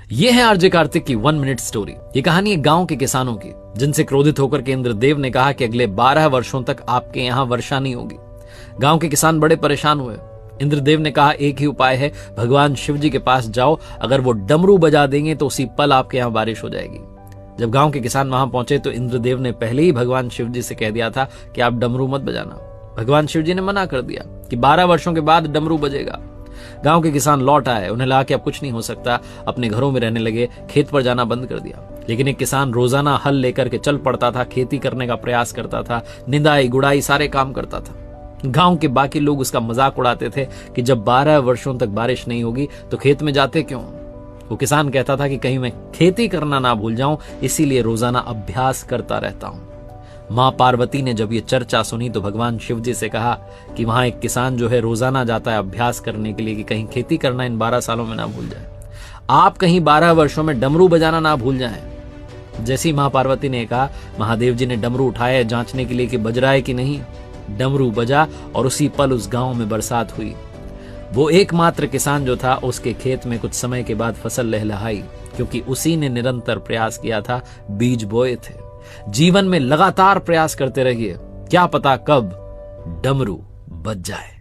ये है आरजे कार्तिक की 1 मिनट स्टोरी। ये कहानी एक गांव के किसानों की, जिनसे क्रोधित होकर के इंद्रदेव ने कहा कि अगले 12 वर्षों तक आपके यहां वर्षा नहीं होगी। गांव के किसान बड़े परेशान हुए। इंद्रदेव ने कहा एक ही उपाय है, भगवान शिव जी के पास जाओ, अगर वो डमरू बजा देंगे तो उसी पल आपके यहाँ बारिश हो जाएगी। जब गांव के किसान वहां पहुंचे तो इंद्रदेव ने पहले ही भगवान शिव जी से कह दिया था कि आप डमरू मत बजाना। भगवान शिव जी ने मना कर दिया कि 12 वर्षों के बाद डमरू बजेगा। गांव के किसान लौट आए, उन्हें लगा कि अब कुछ नहीं हो सकता, अपने घरों में रहने लगे, खेत पर जाना बंद कर दिया। लेकिन एक किसान रोजाना हल लेकर के चल पड़ता था, खेती करने का प्रयास करता था, निंदाई गुड़ाई सारे काम करता था। गांव के बाकी लोग उसका मजाक उड़ाते थे कि जब 12 वर्षों तक बारिश नहीं होगी तो खेत में जाते क्यों। वो किसान कहता था कि कहीं मैं खेती करना ना भूल जाऊं, इसीलिए रोजाना अभ्यास करता रहता हूं। मां पार्वती ने जब ये चर्चा सुनी तो भगवान शिव जी से कहा कि वहां एक किसान जो है रोजाना जाता है अभ्यास करने के लिए कि कहीं खेती करना इन 12 सालों में ना भूल जाए, आप कहीं 12 वर्षों में डमरू बजाना ना भूल जाएं। जैसी मां पार्वती ने कहा, महादेव जी ने डमरू उठाए जांचने के लिए कि बज रहा है कि नहीं। डमरू बजा और उसी पल उस गांव में बरसात हुई। वो एकमात्र किसान जो था, उसके खेत में कुछ समय के बाद फसल लहलहाई, क्योंकि उसी ने निरंतर प्रयास किया था, बीज बोए थे। जीवन में लगातार प्रयास करते रहिए, क्या पता कब डमरू बज जाए।